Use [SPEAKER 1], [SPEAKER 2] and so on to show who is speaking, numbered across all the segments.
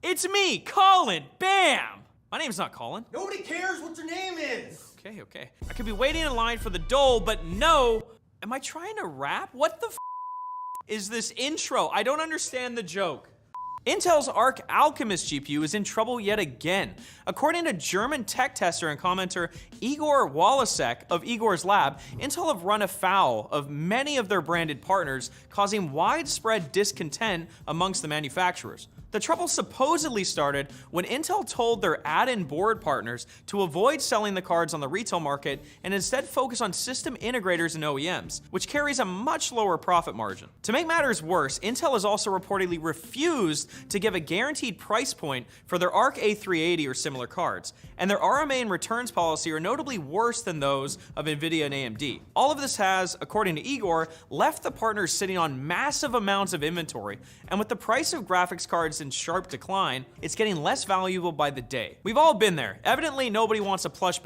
[SPEAKER 1] It's me, Colin. Bam! My name's not Colin.
[SPEAKER 2] Nobody cares what your name is.
[SPEAKER 1] Okay. I could be waiting in line for the dole, but no. Am I trying to rap? What the is this intro? I don't understand the joke. Intel's Arc Alchemist GPU is in trouble yet again. According to German tech tester and commenter Igor Walasek of Igor's Lab, Intel have run afoul of many of their branded partners, causing widespread discontent amongst the manufacturers. The trouble supposedly started when Intel told their add-in board partners to avoid selling the cards on the retail market and instead focus on system integrators and OEMs, which carries a much lower profit margin. To make matters worse, Intel has also reportedly refused to give a guaranteed price point for their Arc A380 or similar cards, and their RMA and returns policy are notably worse than those of Nvidia and AMD. All of this has, according to Igor, left the partners sitting on massive amounts of inventory, and with the price of graphics cards in sharp decline, it's getting less valuable by the day. We've all been there. Evidently, nobody wants a plush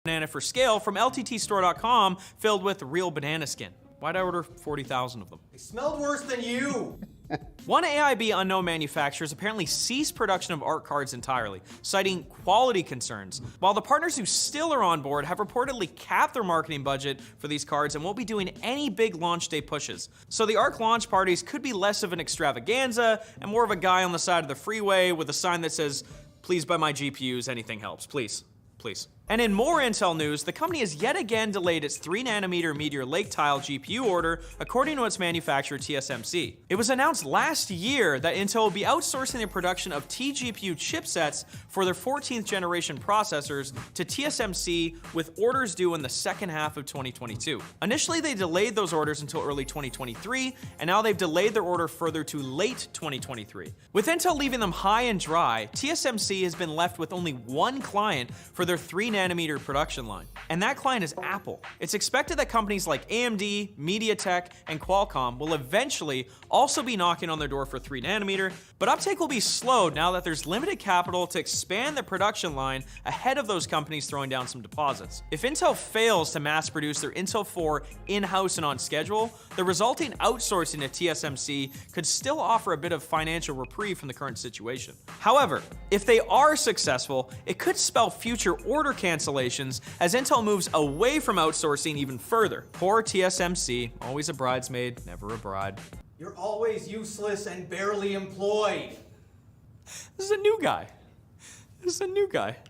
[SPEAKER 1] banana for scale from LTTstore.com filled with real banana skin. Why'd I order 40,000 of them?
[SPEAKER 2] They smelled worse than you.
[SPEAKER 1] One AIB unknown manufacturers apparently ceased production of Arc cards entirely, citing quality concerns, while the partners who still are on board have reportedly capped their marketing budget for these cards and won't be doing any big launch day pushes. So the Arc launch parties could be less of an extravaganza and more of a guy on the side of the freeway with a sign that says, "Please buy my GPUs, anything helps, please, please." And in more Intel news, the company has yet again delayed its 3nm Meteor Lake Tile GPU order, according to its manufacturer TSMC. It was announced last year that Intel will be outsourcing the production of tGPU chipsets for their 14th generation processors to TSMC, with orders due in the second half of 2022. Initially, they delayed those orders until early 2023, and now they've delayed their order further to late 2023. With Intel leaving them high and dry, TSMC has been left with only one client for their 3nm production line, and that client is Apple. It's expected that companies like AMD, MediaTek, and Qualcomm will eventually also be knocking on their door for 3nm, but uptake will be slowed now that there's limited capital to expand the production line ahead of those companies throwing down some deposits. If Intel fails to mass produce their Intel 4 in-house and on schedule, the resulting outsourcing to TSMC could still offer a bit of financial reprieve from the current situation. However, if they are successful, it could spell future order cancellations as Intel moves away from outsourcing even further. Poor TSMC, always a bridesmaid, never a bride.
[SPEAKER 2] You're always useless and barely employed.
[SPEAKER 1] This is a new guy.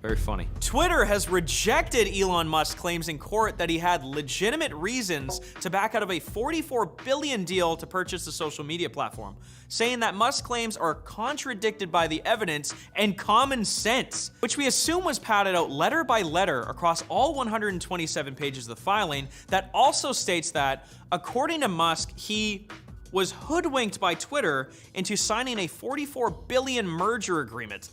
[SPEAKER 1] Very funny. Twitter has rejected Elon Musk's claims in court that he had legitimate reasons to back out of a $44 billion deal to purchase the social media platform, saying that Musk's claims are contradicted by the evidence and common sense, which we assume was padded out letter by letter across all 127 pages of the filing that also states that, according to Musk, he was hoodwinked by Twitter into signing a $44 billion merger agreement.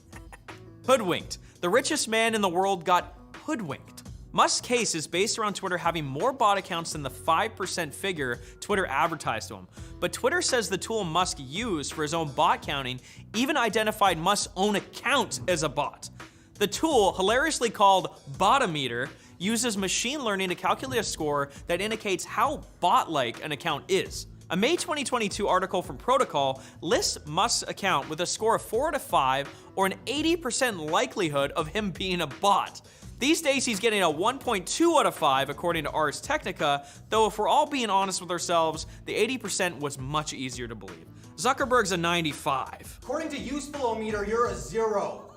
[SPEAKER 1] Hoodwinked. The richest man in the world got hoodwinked. Musk's case is based around Twitter having more bot accounts than the 5% figure Twitter advertised to him. But Twitter says the tool Musk used for his own bot counting even identified Musk's own account as a bot. The tool, hilariously called Botometer, uses machine learning to calculate a score that indicates how bot-like an account is. A May 2022 article from Protocol lists Musk's account with a score of 4 out of 5 or an 80% likelihood of him being a bot. These days, he's getting a 1.2 out of 5 according to Ars Technica, though if we're all being honest with ourselves, the 80% was much easier to believe. Zuckerberg's a 95.
[SPEAKER 2] According to Useful-O-Meter, you're a 0.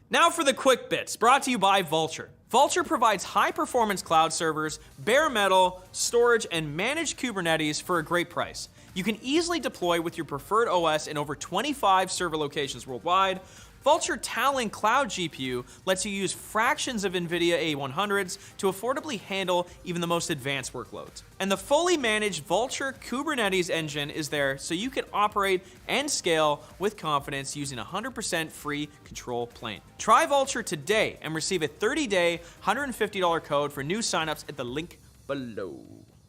[SPEAKER 1] Now for the quick bits, brought to you by Vultr. Vultr provides high-performance cloud servers, bare metal, storage, and managed Kubernetes for a great price. You can easily deploy with your preferred OS in over 25 server locations worldwide. Vultr Talon Cloud GPU lets you use fractions of NVIDIA A100s to affordably handle even the most advanced workloads. And the fully managed Vultr Kubernetes engine is there so you can operate and scale with confidence using a 100% free control plane. Try Vultr today and receive a 30-day, $150 code for new signups at the link below.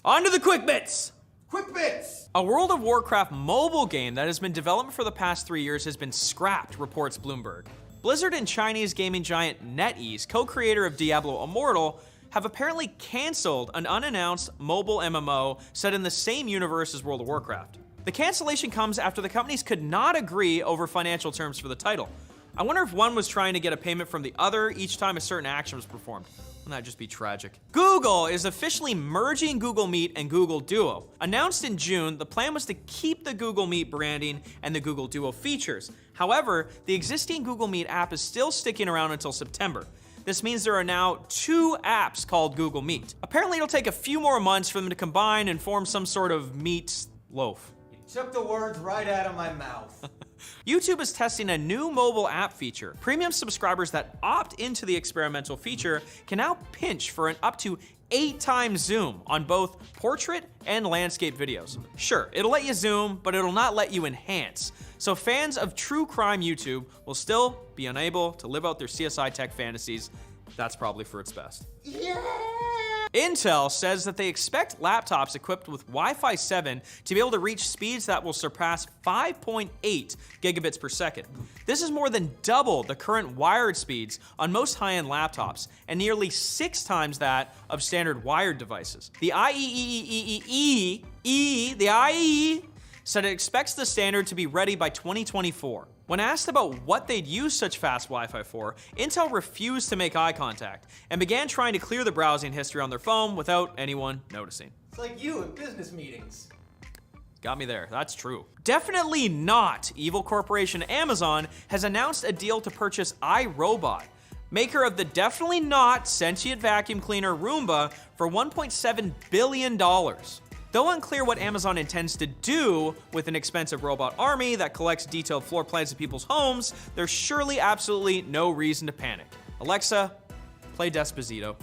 [SPEAKER 1] On to the quick bits!
[SPEAKER 2] Quick bits!
[SPEAKER 1] A World of Warcraft mobile game that has been developed for the past 3 years has been scrapped, reports Bloomberg. Blizzard and Chinese gaming giant NetEase, co-creator of Diablo Immortal, have apparently canceled an unannounced mobile MMO set in the same universe as World of Warcraft. The cancellation comes after the companies could not agree over financial terms for the title. I wonder if one was trying to get a payment from the other each time a certain action was performed. Wouldn't that just be tragic? Google is officially merging Google Meet and Google Duo. Announced in June, the plan was to keep the Google Meet branding and the Google Duo features. However, the existing Google Meet app is still sticking around until September. This means there are now 2 apps called Google Meet. Apparently, it'll take a few more months for them to combine and form some sort of meat loaf.
[SPEAKER 2] You took the words right out of my mouth.
[SPEAKER 1] YouTube is testing a new mobile app feature. Premium subscribers that opt into the experimental feature can now pinch for an up to 8 times zoom on both portrait and landscape videos. Sure, it'll let you zoom, but it'll not let you enhance. So fans of true crime YouTube will still be unable to live out their CSI tech fantasies. That's probably for its best.
[SPEAKER 2] Yeah!
[SPEAKER 1] Intel says that they expect laptops equipped with Wi-Fi 7 to be able to reach speeds that will surpass 5.8 gigabits per second. This is more than double the current wired speeds on most high-end laptops and nearly 6 times that of standard wired devices. The IEEE said it expects the standard to be ready by 2024. When asked about what they'd use such fast Wi-Fi for, Intel refused to make eye contact and began trying to clear the browsing history on their phone without anyone noticing.
[SPEAKER 2] It's like you at business meetings.
[SPEAKER 1] Got me there, that's true. Definitely not. Evil corporation Amazon has announced a deal to purchase iRobot, maker of the definitely not sentient vacuum cleaner Roomba, for $1.7 billion. Though unclear what Amazon intends to do with an expensive robot army that collects detailed floor plans of people's homes, there's surely absolutely no reason to panic. Alexa, play Despacito.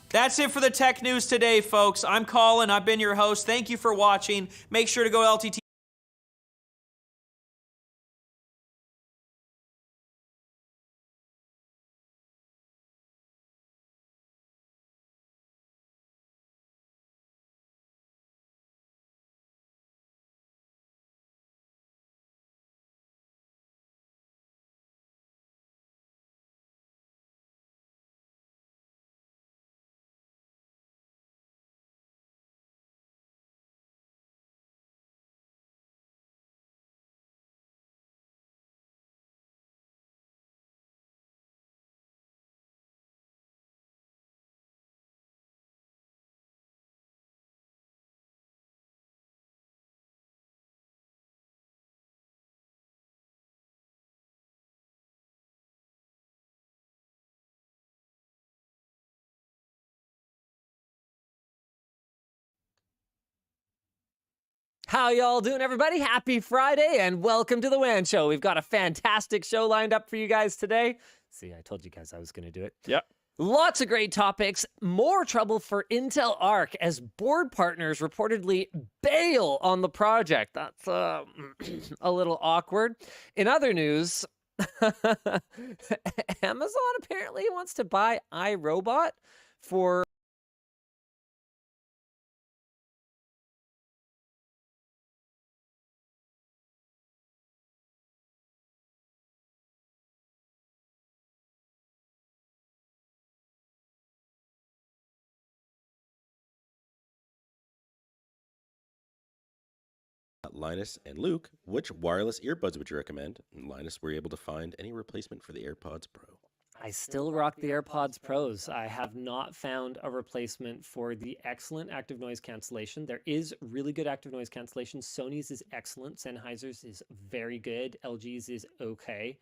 [SPEAKER 1] That's it for the tech news today, folks. I'm Colin, I've been your host. Thank you for watching. Make sure to go LTT.
[SPEAKER 3] How y'all doing, everybody? Happy Friday, and welcome to The WAN Show. We've got a fantastic show lined up for you guys today. See, I told you guys I was going to do it.
[SPEAKER 1] Yep.
[SPEAKER 3] Lots of great topics. More trouble for Intel Arc as board partners reportedly bail on the project. That's a little awkward. In other news, Amazon apparently wants to buy iRobot for
[SPEAKER 4] Linus and Luke, which wireless earbuds would you recommend? And Linus, were you able to find any replacement for the AirPods Pro?
[SPEAKER 3] I still rock the AirPods Pros. I have not found a replacement for the excellent active noise cancellation. There is really good active noise cancellation. Sony's is excellent. Sennheiser's is very good. LG's is okay.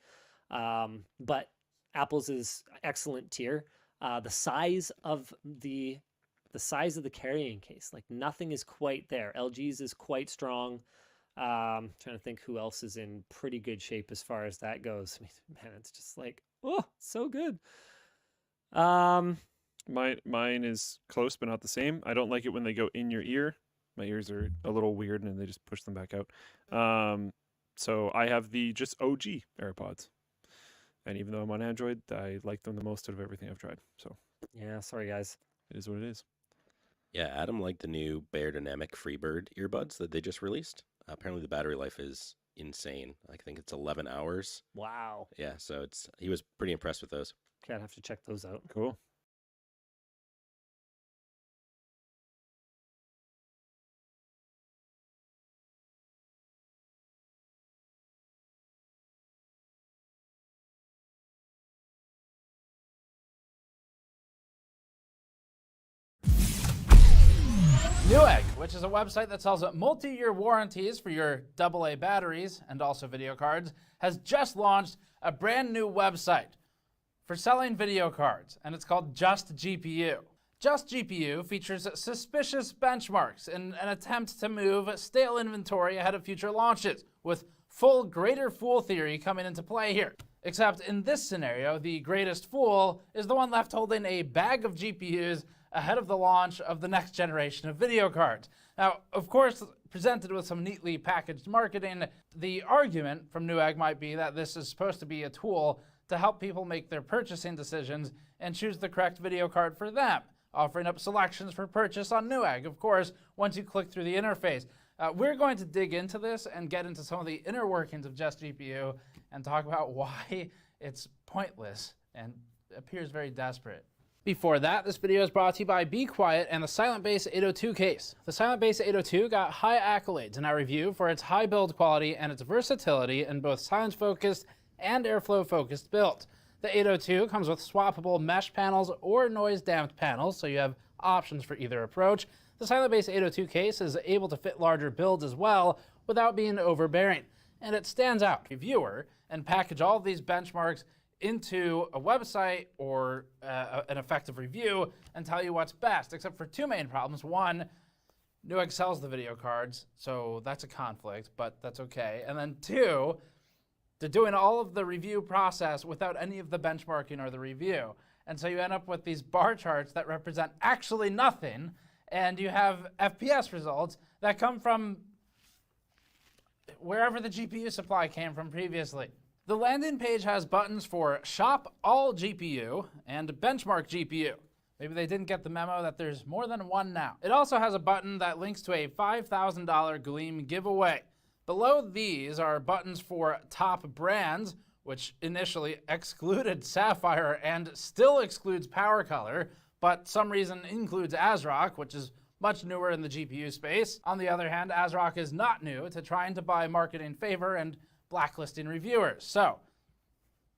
[SPEAKER 3] But Apple's is excellent tier. The size of the carrying case, like nothing is quite there. LG's is quite strong. Trying to think who else is in pretty good shape as far as that goes. I mean, man, it's just like, oh, so good.
[SPEAKER 5] Mine is close but not the same. I don't like it when they go in your ear. My ears are a little weird and they just push them back out. So I have the just OG AirPods. And even though I'm on Android, I like them the most out of everything I've tried. So
[SPEAKER 3] Yeah, sorry guys.
[SPEAKER 5] it is what it is.
[SPEAKER 4] Yeah, Adam liked the new Beyerdynamic Freebird earbuds that they just released. Apparently the battery life is insane. I think it's 11 hours.
[SPEAKER 3] Wow.
[SPEAKER 4] Yeah, so he was pretty impressed with those.
[SPEAKER 3] Okay, I'd have to check those out.
[SPEAKER 5] Cool.
[SPEAKER 6] Newegg, which is a website that sells multi-year warranties for your AA batteries and also video cards, has just launched a brand new website for selling video cards, and it's called Just GPU. Just GPU features suspicious benchmarks in an attempt to move stale inventory ahead of future launches, with full greater fool theory coming into play here. Except in this scenario, the greatest fool is the one left holding a bag of GPUs ahead of the launch of the next generation of video cards. Now, of course, presented with some neatly packaged marketing, the argument from Newegg might be that this is supposed to be a tool to help people make their purchasing decisions and choose the correct video card for them, offering up selections for purchase on Newegg, of course, once you click through the interface. We're going to dig into this and get into some of the inner workings of Just GPU and talk about why it's pointless and appears very desperate. Before that, this video is brought to you by Be Quiet and the Silent Base 802 case. The Silent Base 802 got high accolades in our review for its high build quality and its versatility in both silence-focused and airflow-focused builds. The 802 comes with swappable mesh panels or noise-damped panels, so you have options for either approach. The Silent Base 802 case is able to fit larger builds as well without being overbearing, and it stands out. Reviewer and package all of these benchmarks into a website or an effective review and tell you what's best, except for two main problems. One, Newegg sells the video cards, so that's a conflict, but that's okay. And then two, they're doing all of the review process without any of the benchmarking or the review. And so you end up with these bar charts that represent actually nothing, and you have FPS results that come from wherever the GPU supply came from previously. The landing page has buttons for Shop All GPU and Benchmark GPU. Maybe they didn't get the memo that there's more than one now. It also has a button that links to a $5,000 Gleam giveaway. Below these are buttons for top brands, which initially excluded Sapphire and still excludes Power Color, but some reason includes ASRock, which is much newer in the GPU space. On the other hand, ASRock is not new to trying to buy marketing favor and blacklisting reviewers. So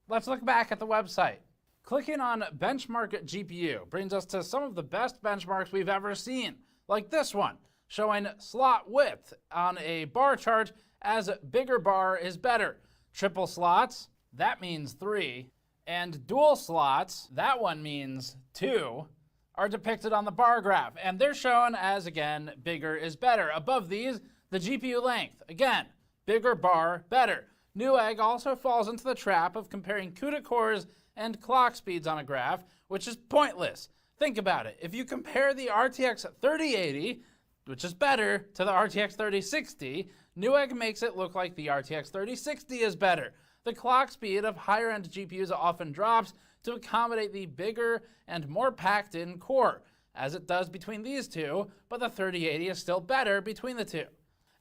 [SPEAKER 6] let's look back at the website. Clicking on Benchmark GPU brings us to some of the best benchmarks we've ever seen, like this one, showing slot width on a bar chart as bigger bar is better. Triple slots, that means 3, and dual slots, that one means 2, are depicted on the bar graph, and they're shown as, again, bigger is better. Above these, the GPU length, again, bigger bar, better. Newegg also falls into the trap of comparing CUDA cores and clock speeds on a graph, which is pointless. Think about it. If you compare the RTX 3080, which is better, to the RTX 3060, Newegg makes it look like the RTX 3060 is better. The clock speed of higher-end GPUs often drops to accommodate the bigger and more packed-in core, as it does between these two, but the 3080 is still better between the two.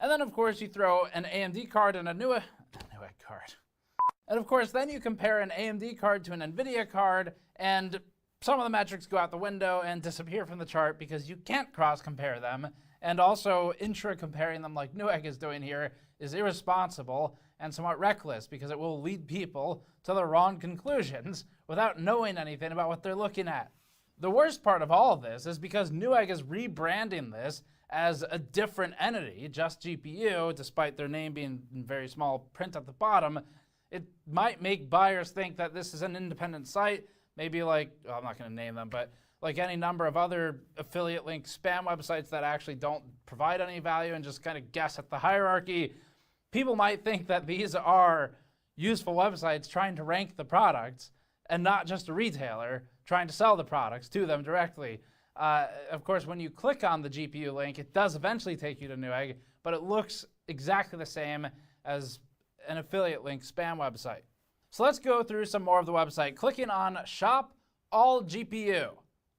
[SPEAKER 6] And then, of course, you throw an AMD card and a Newegg card. And, of course, then you compare an AMD card to an NVIDIA card, and some of the metrics go out the window and disappear from the chart because you can't cross-compare them, and also intra-comparing them like Newegg is doing here is irresponsible and somewhat reckless because it will lead people to the wrong conclusions without knowing anything about what they're looking at. The worst part of all of this is because Newegg is rebranding this as a different entity, Just GPU, despite their name being in very small print at the bottom. It might make buyers think that this is an independent site, maybe like, well, I'm not going to name them, but like any number of other affiliate link spam websites that actually don't provide any value and just kind of guess at the hierarchy. People might think that these are useful websites trying to rank the products and not just a retailer trying to sell the products to them directly. Of course, when you click on the GPU link, it does eventually take you to Newegg, but it looks exactly the same as an affiliate link spam website. So let's go through some more of the website. Clicking on Shop All GPU,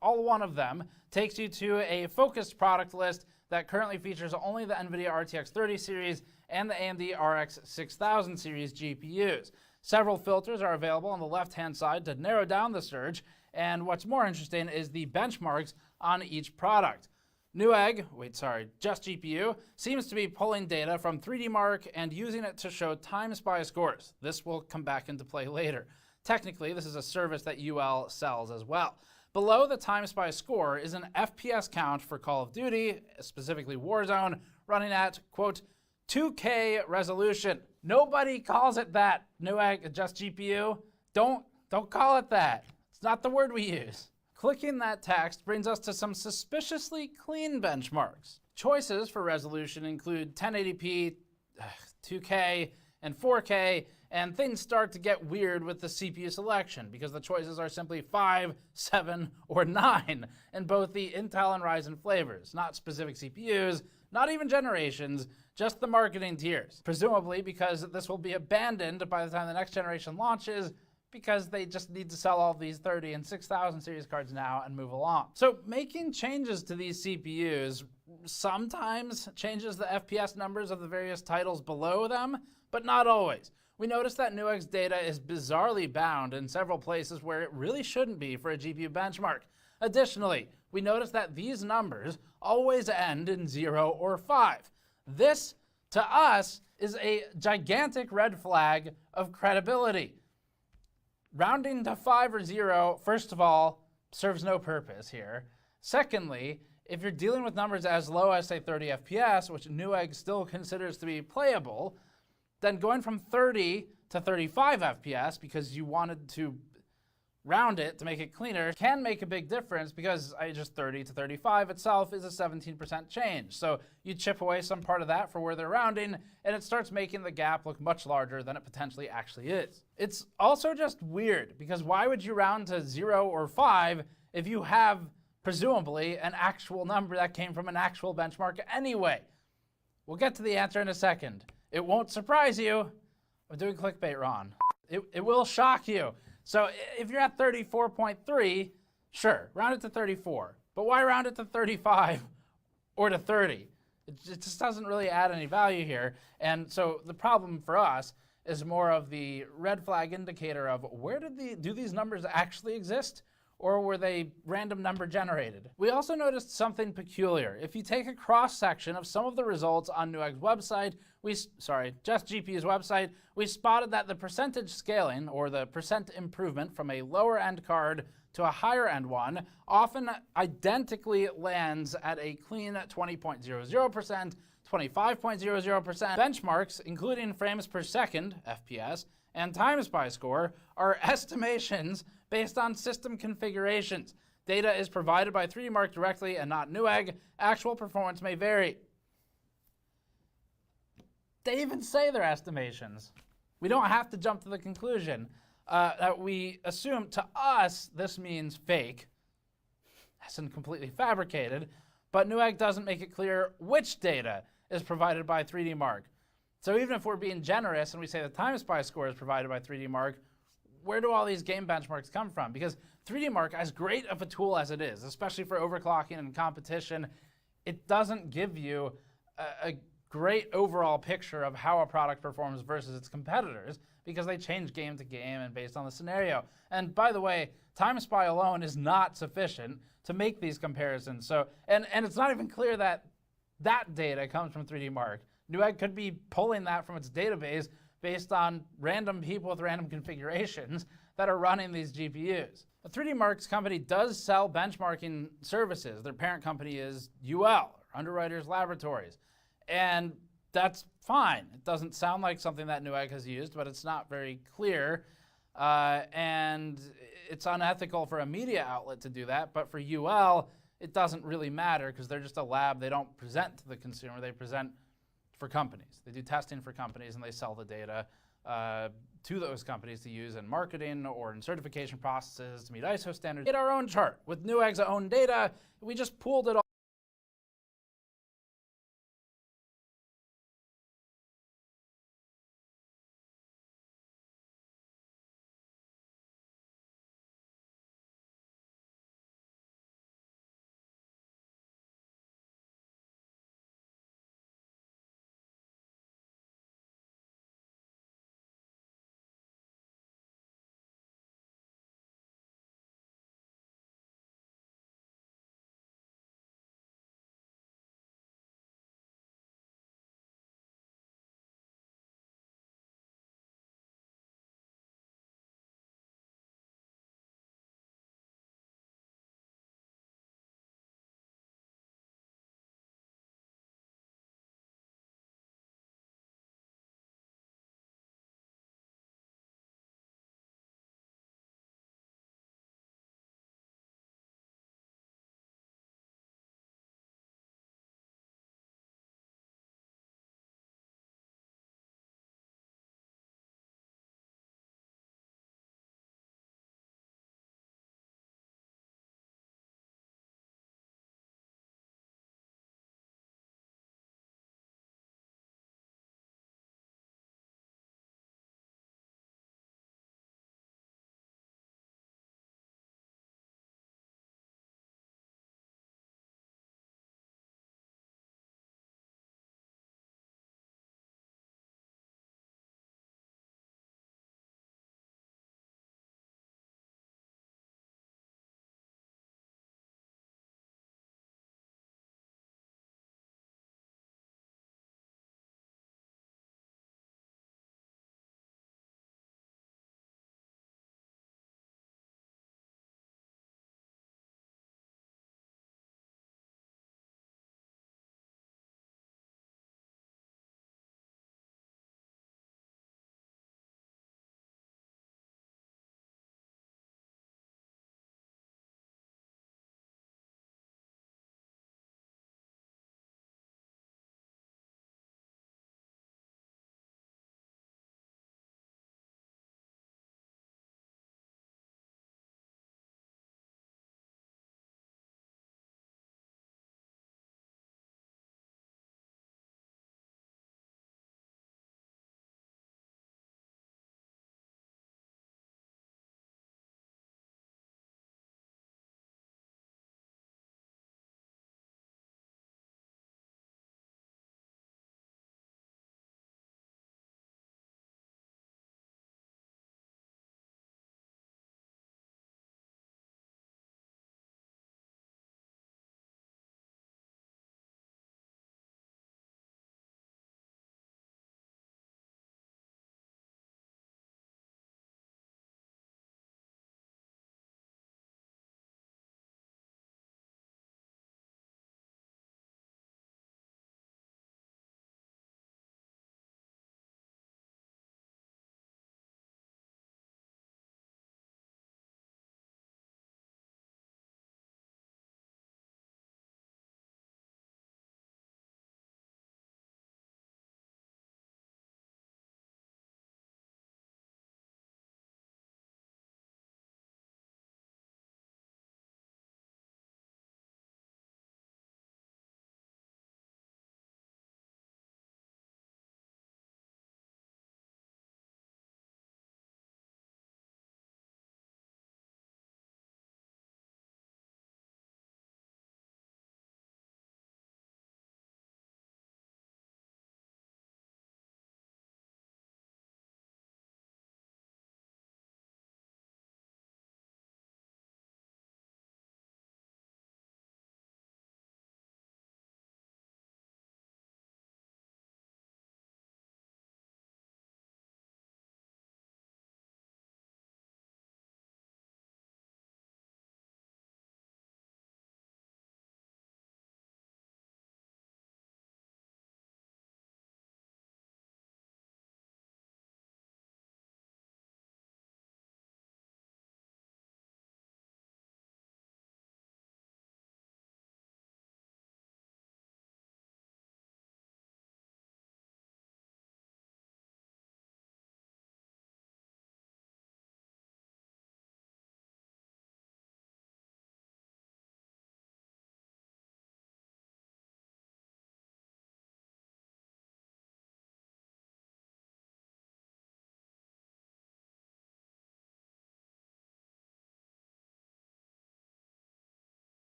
[SPEAKER 6] all one of them, takes you to a focused product list that currently features only the NVIDIA RTX 30 series and the AMD RX 6000 series GPUs. Several filters are available on the left-hand side to narrow down the search, and what's more interesting is the benchmarks on each product. Just GPU, seems to be pulling data from 3D Mark and using it to show time spy scores. This will come back into play later. Technically, this is a service that UL sells as well. Below the time spy score is an FPS count for Call of Duty, specifically Warzone, running at, quote, 2K resolution. Nobody calls it that, Newegg, Just GPU. Don't call it that. It's not the word we use. Clicking that text brings us to some suspiciously clean benchmarks. Choices for resolution include 1080p, 2K, and 4K, and things start to get weird with the CPU selection because the choices are simply 5, 7, or 9 in both the Intel and Ryzen flavors, not specific CPUs, not even generations, just the marketing tiers. Presumably because this will be abandoned by the time the next generation launches, because they just need to sell all these 30 and 6000 series cards now and move along. So making changes to these CPUs sometimes changes the FPS numbers of the various titles below them, but not always. We notice that Newegg's data is bizarrely bound in several places where it really shouldn't be for a GPU benchmark. Additionally, we notice that these numbers always end in 0 or 5. This, to us, is a gigantic red flag of credibility. Rounding to 5 or 0, first of all, serves no purpose here. Secondly, if you're dealing with numbers as low as, say, 30 FPS, which Newegg still considers to be playable, then going from 30 to 35 FPS, because you wanted to round it to make it cleaner, can make a big difference because just 30 to 35 itself is a 17% change. So you chip away some part of that for where they're rounding, and it starts making the gap look much larger than it potentially actually is. It's also just weird because why would you round to 0 or 5 if you have presumably an actual number that came from an actual benchmark anyway? We'll get to the answer in a second. It won't surprise you. I'm doing clickbait, Ron. It will shock you. So if you're at 34.3, sure, round it to 34. But why round it to 35 or to 30? It just doesn't really add any value here. And so the problem for us is more of the red flag indicator of where do these numbers actually exist? Or were they random number generated? We also noticed something peculiar. If you take a cross-section of some of the results on Newegg's website, Just GPU's website, we spotted that the percentage scaling, or the percent improvement from a lower-end card to a higher-end one, often identically lands at a clean 20.00%, 25.00%. Benchmarks, including frames per second, FPS, and time spy score, are estimations based on system configurations. Data is provided by 3D Mark directly and not Newegg. Actual performance may vary. They even say they're estimations. We don't have to jump to the conclusion that we assume to us this means fake, as in completely fabricated, but Newegg doesn't make it clear which data is provided by 3D Mark. So even if we're being generous and we say the time spy score is provided by 3D Mark, where do all these game benchmarks come from? Because 3D Mark, as great of a tool as it is, especially for overclocking and competition, it doesn't give you a great overall picture of how a product performs versus its competitors because they change game to game and based on the scenario. And by the way, time spy alone is not sufficient to make these comparisons. So, and it's not even clear that that data comes from 3D Mark. Newegg could be pulling that from its database based on random people with random configurations that are running these GPUs. The 3D Mark's company does sell benchmarking services. Their parent company is UL, Underwriters Laboratories. And that's fine. It doesn't sound like something that Newegg has used, but it's not very clear. And it's unethical for a media outlet to do that. But for UL, it doesn't really matter because they're just a lab. They don't present to the consumer. They present for companies. They do testing for companies and they sell the data to those companies to use in marketing or in certification processes to meet ISO standards. We get our own chart with Newegg's own data. We just pooled it all.